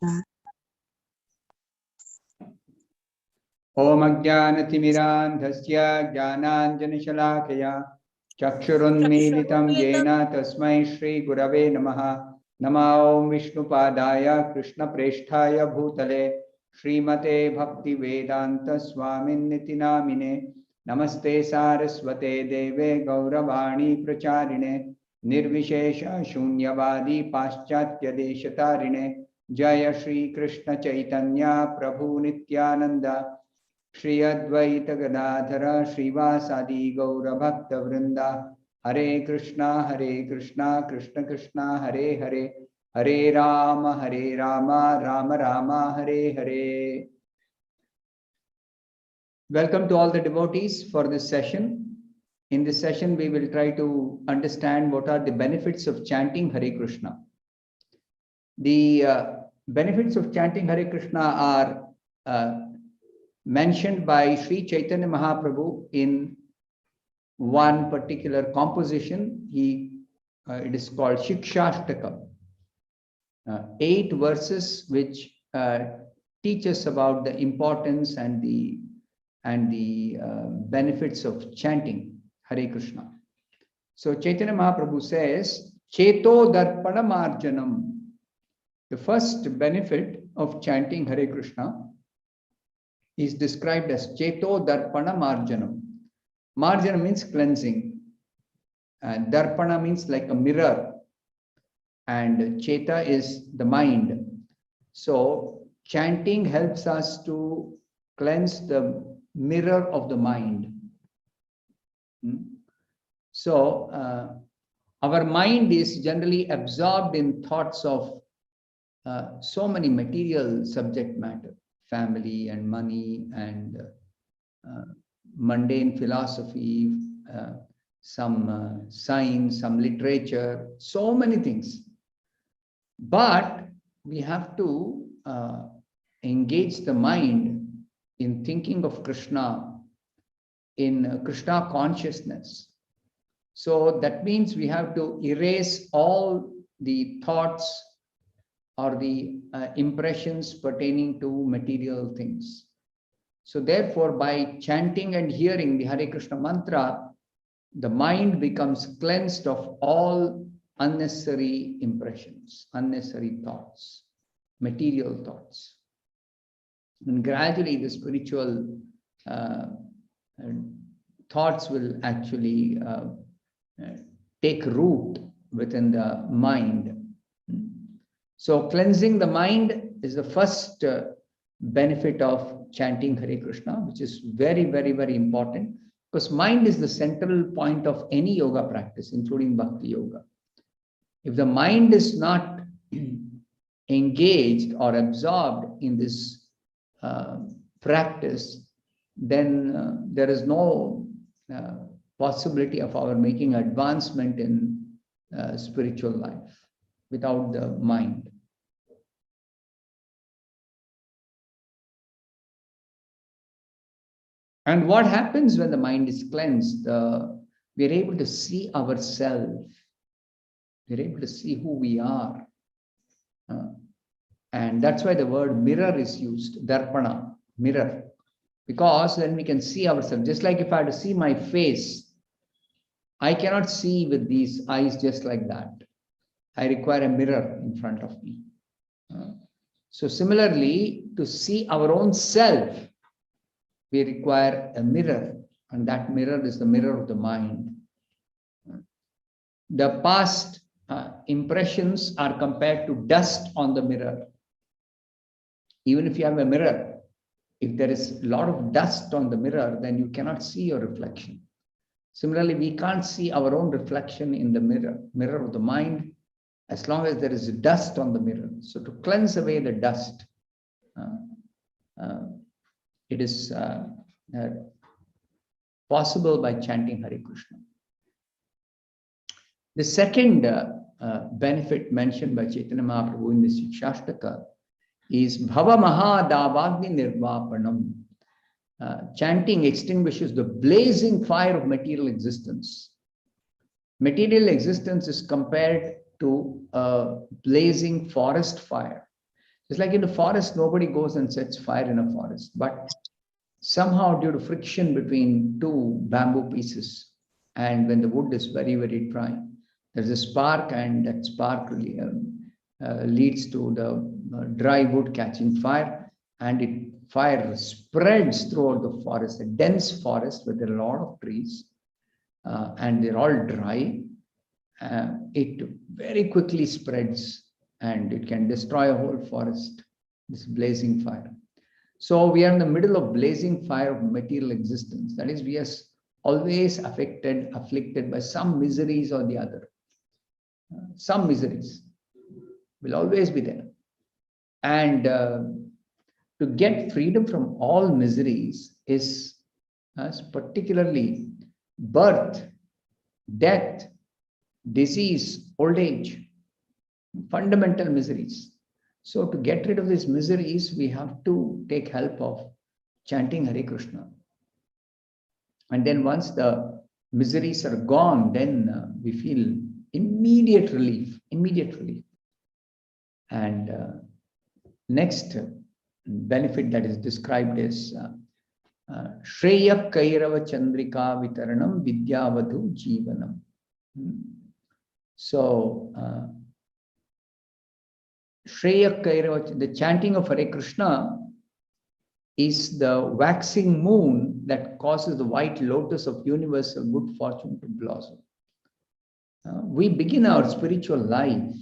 Om Ajnanatimirandhasya Jnananjanashalakaya Chakshurunmilitam Yena Tasmai Shri Gurave Namaha. Nama Om Vishnupadaya Krishna Presthaya Bhutale Srimate Bhakti Vedanta Swaminiti Namine. Namaste Saraswate Deve Gauravani Pracharine Nirvishesha Shunyavadi Paschatya Deshatarine. Jaya Shri Krishna Chaitanya Prabhu Nityananda Shri Advaita Gadadhara Srivasadi Gaura Bhakta Vrinda. Hare Krishna Krishna Krishna Hare Hare, Hare Rama Rama Rama Hare Hare. Welcome to all the devotees for this session. In this session, we will try to understand what are the benefits of chanting Hare Krishna. The benefits of chanting Hare Krishna are mentioned by Sri Chaitanya Mahaprabhu in one particular composition. It is called Shikshastakam. 8 verses which teach us about the importance and the benefits of chanting Hare Krishna. So Chaitanya Mahaprabhu says, Cheto Darpana Marjanam. The first benefit of chanting Hare Krishna is described as Cheto Darpana Marjanam. Marjana means cleansing. And Darpana means like a mirror. And Cheta is the mind. So chanting helps us to cleanse the mirror of the mind. So our mind is generally absorbed in thoughts of so many material subject matter, family and money and mundane philosophy, some science, some literature, so many things. But we have to engage the mind in thinking of Krishna, in Krishna consciousness. So that means we have to erase all the thoughts or the impressions pertaining to material things. So therefore, by chanting and hearing the Hare Krishna mantra, the mind becomes cleansed of all unnecessary impressions, unnecessary thoughts, material thoughts. And gradually the spiritual thoughts will actually take root within the mind. So cleansing the mind is the first benefit of chanting Hare Krishna, which is very, very, very important, because mind is the central point of any yoga practice, including Bhakti Yoga. If the mind is not engaged or absorbed in this practice, then there is no possibility of our making advancement in spiritual life without the mind. And what happens when the mind is cleansed? We are able to see ourselves. We are able to see who we are. And that's why the word mirror is used, darpana, mirror. Because then we can see ourselves. Just like if I had to see my face, I cannot see with these eyes just like that. I require a mirror in front of me. So similarly, to see our own self, we require a mirror, and that mirror is the mirror of the mind. The past impressions are compared to dust on the mirror. Even if you have a mirror, if there is a lot of dust on the mirror, then you cannot see your reflection. Similarly, we can't see our own reflection in the mirror of the mind, as long as there is dust on the mirror. So to cleanse away the dust, it is possible by chanting Hare Krishna. The second benefit mentioned by Chaitanya Mahaprabhu in the Shikshashtaka is Bhava Mahadavagni Nirvapanam. Chanting extinguishes the blazing fire of material existence. Material existence is compared to a blazing forest fire. It's like in the forest, nobody goes and sets fire in a forest. But somehow, due to friction between two bamboo pieces, and when the wood is very, very dry, there's a spark, and that spark really, leads to the dry wood catching fire, and fire spreads throughout the forest, a dense forest with a lot of trees, and they're all dry. It very quickly spreads and it can destroy a whole forest, this blazing fire. So we are in the middle of blazing fire of material existence. That is, we are always afflicted by some miseries or the other. Some miseries will always be there. And to get freedom from all miseries is particularly birth, death, disease, old age, fundamental miseries. So to get rid of these miseries, we have to take help of chanting Hare Krishna. And then once the miseries are gone, then we feel immediate relief, And next benefit that is described is Shreya Kairava Chandrika Vitaranam Vidyavadhu Jivanam. So, Shreya Kairava, the chanting of Hare Krishna is the waxing moon that causes the white lotus of universal good fortune to blossom. We begin our spiritual life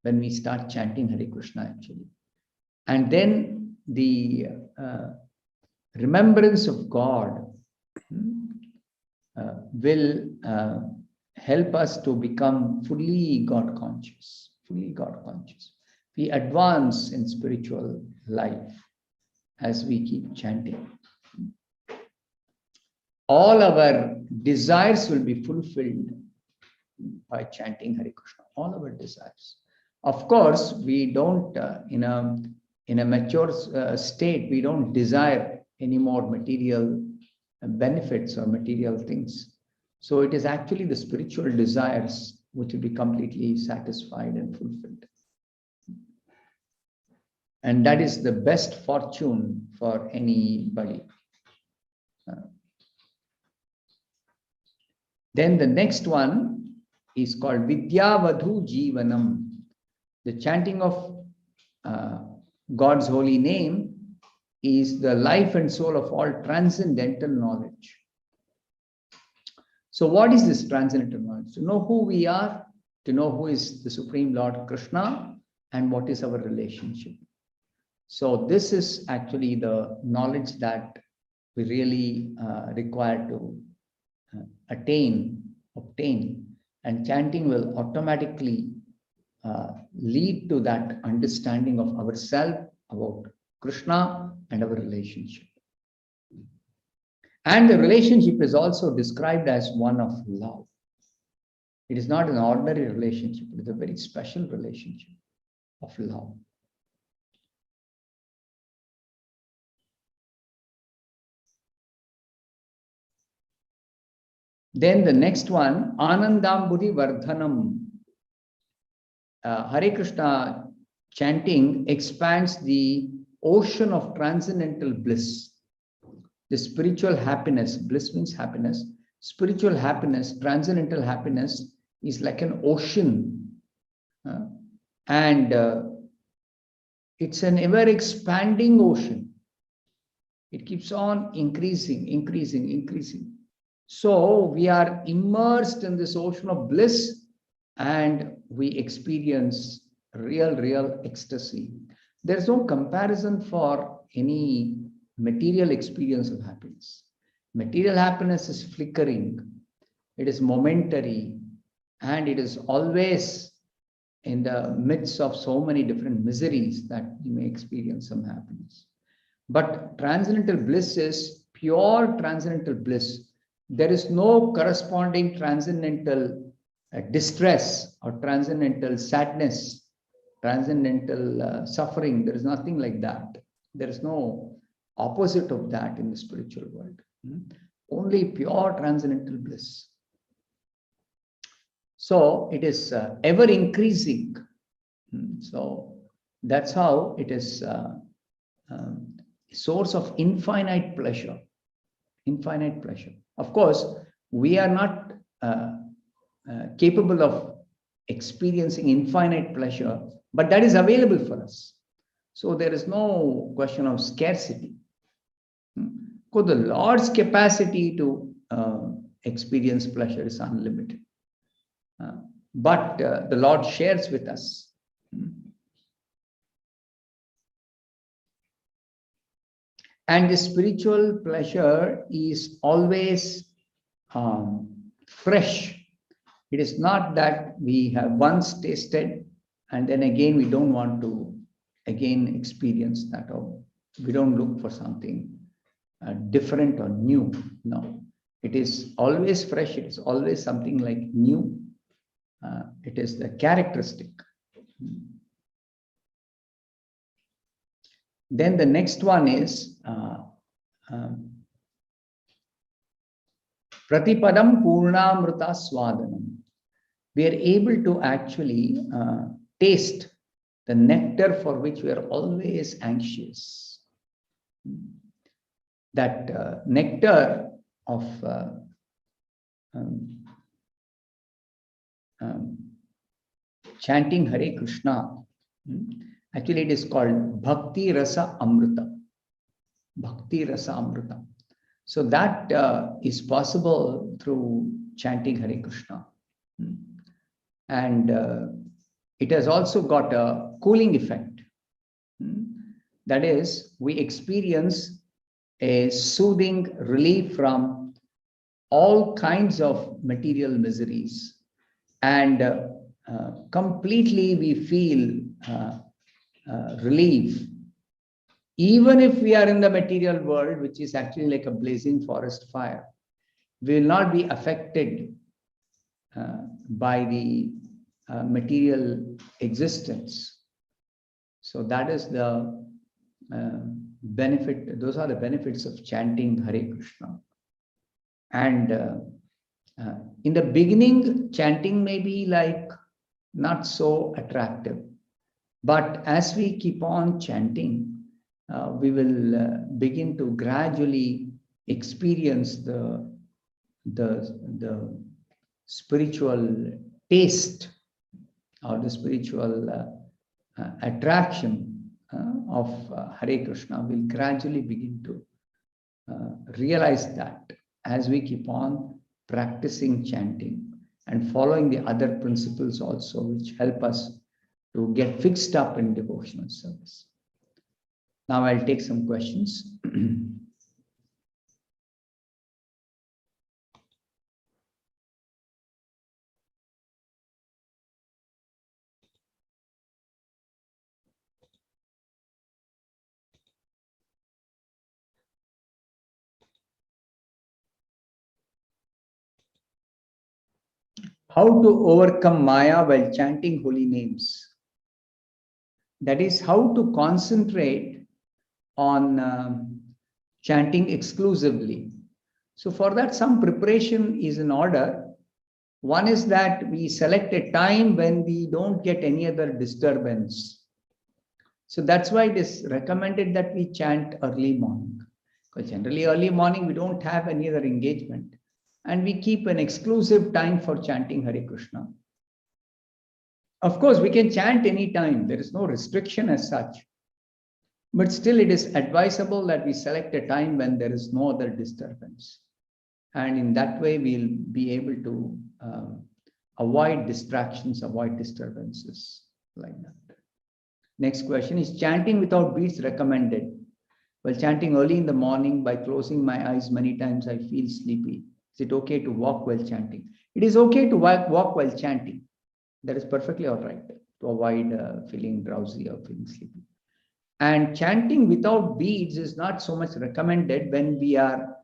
when we start chanting Hare Krishna, actually. And then the remembrance of God will help us to become fully God conscious. We advance in spiritual life as we keep chanting. All our desires will be fulfilled by chanting Hare Krishna. All our desires. Of course, we don't, in a mature state, we don't desire any more material benefits or material things. So it is actually the spiritual desires which will be completely satisfied and fulfilled. And that is the best fortune for anybody. Then the next one is called Vidyavadhu Jivanam. The chanting of God's holy name is the life and soul of all transcendental knowledge. So what is this transcendental knowledge? To know who we are, to know who is the Supreme Lord Krishna, and what is our relationship. So this is actually the knowledge that we really require to obtain, and chanting will automatically lead to that understanding of ourselves, about Krishna, and our relationship. And the relationship is also described as one of love. It is not an ordinary relationship, it is a very special relationship of love. Then the next one, Anandambudhi Vardhanam. Hare Krishna chanting expands the ocean of transcendental bliss. The spiritual happiness, bliss means happiness. Spiritual happiness, transcendental happiness is like an ocean. And it's an ever expanding ocean. It keeps on increasing. So we are immersed in this ocean of bliss and we experience real ecstasy. There is no comparison for any material experience of happiness. Material happiness is flickering, it is momentary, and it is always in the midst of so many different miseries that you may experience some happiness. But transcendental bliss is pure transcendental bliss. There is no corresponding transcendental distress or transcendental sadness, transcendental suffering. There is nothing like that. There is no opposite of that in the spiritual world. Only pure transcendental bliss. So it is ever increasing. So That's how it is source of infinite pleasure. Infinite pleasure. Of course, we are not capable of experiencing infinite pleasure, but that is available for us. So there is no question of scarcity. Because the Lord's capacity to experience pleasure is unlimited. But the Lord shares with us. And the spiritual pleasure is always fresh. It is not that we have once tasted and then again we don't want to again experience that, or we don't look for something different or new. No, it is always fresh. It is always something like new. It is the characteristic. Then the next one is Pratipadam Purnamrita Swadanam. We are able to actually taste the nectar for which we are always anxious. That nectar of chanting Hare Krishna. Actually, it is called Bhakti Rasa Amrita. Bhakti Rasa Amrita. So that is possible through chanting Hare Krishna. And it has also got a cooling effect. That is, we experience a soothing relief from all kinds of material miseries. And completely we feel relief. Even if we are in the material world, which is actually like a blazing forest fire, we will not be affected by the material existence. So that is the benefit. Those are the benefits of chanting Hare Krishna. And in the beginning, chanting may be like not so attractive. But as we keep on chanting, we will begin to gradually experience the spiritual taste or the spiritual attraction of Hare Krishna. We'll gradually begin to realize that as we keep on practicing chanting and following the other principles also, which help us to get fixed up in devotional service. Now I'll take some questions. How to overcome Maya while chanting holy names? That is, how to concentrate on chanting exclusively. So for that, some preparation is in order. One is that we select a time when we don't get any other disturbance. So that's why it is recommended that we chant early morning. Because generally early morning, we don't have any other engagement. And we keep an exclusive time for chanting Hare Krishna. Of course, we can chant any time. There is no restriction as such. But still, it is advisable that we select a time when there is no other disturbance. And in that way, we'll be able to avoid distractions, avoid disturbances like that. Next question is, chanting without beads recommended? While chanting early in the morning, by closing my eyes many times, I feel sleepy. Is it okay to walk while chanting? It is okay to walk while chanting. That is perfectly all right to avoid feeling drowsy or feeling sleepy. And chanting without beads is not so much recommended when we are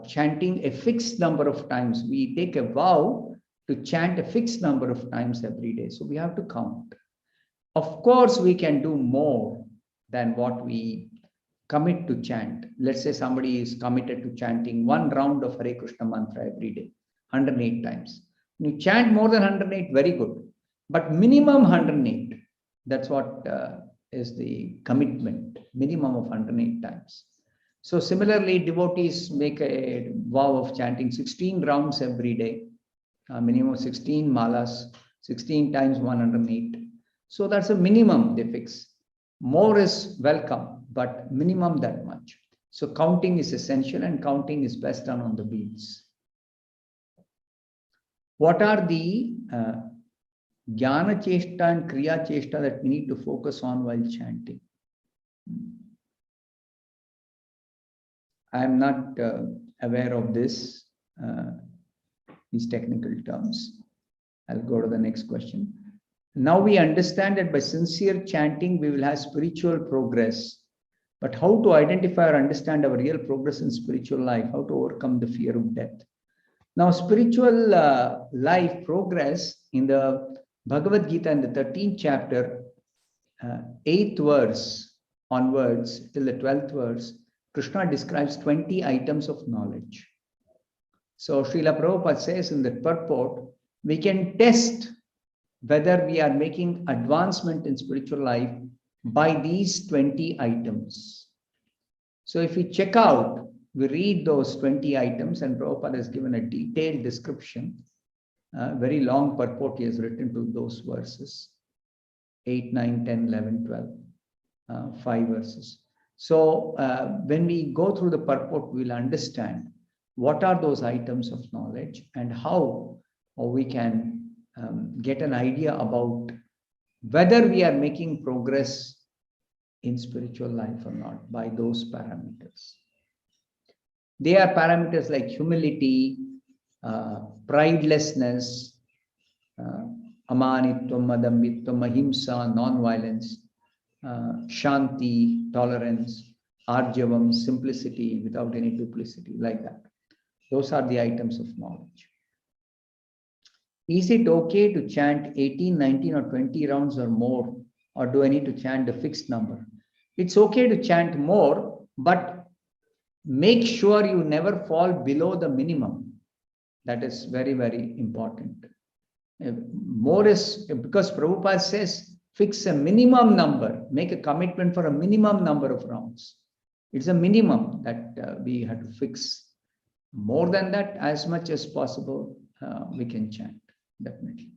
chanting a fixed number of times. We take a vow to chant a fixed number of times every day. So we have to count. Of course, we can do more than what we commit to chant. Let's say somebody is committed to chanting one round of Hare Krishna mantra every day, 108 times. You chant more than 108, very good. But minimum 108. That's what is the commitment, minimum of 108 times. So similarly, devotees make a vow of chanting 16 rounds every day, minimum 16 malas, 16 times 108. So that's a minimum they fix. More is welcome, but minimum that much. So counting is essential, and counting is best done on the beads. What are the Jnana Cheshta and Kriya Cheshta that we need to focus on while chanting? I am not aware of this, these technical terms. I'll go to the next question. Now we understand that by sincere chanting, we will have spiritual progress. But how to identify or understand our real progress in spiritual life? How to overcome the fear of death? Now, spiritual life progress in the Bhagavad Gita in the 13th chapter, 8th verse onwards till the 12th verse, Krishna describes 20 items of knowledge. So Srila Prabhupada says in the purport, we can test whether we are making advancement in spiritual life by these 20 items. So if we check out, we read those 20 items, and Prabhupada has given a detailed description, very long purport he has written to those verses, 8, 9, 10, 11, 12, 5 verses. So when we go through the purport, we'll understand what are those items of knowledge and how we can get an idea about whether we are making progress in spiritual life or not by those parameters. They are parameters like humility, pridelessness, amanitvam, madambitvam, ahimsa, non-violence, shanti, tolerance, arjavam, simplicity without any duplicity, like that. Those are the items of knowledge. Is it okay to chant 18, 19 or 20 rounds or more, or do I need to chant a fixed number? It's okay to chant more, but make sure you never fall below the minimum. That is very, very important. More is, because Prabhupada says, fix a minimum number, make a commitment for a minimum number of rounds. It's a minimum that we have to fix. More than that, as much as possible, we can chant, definitely.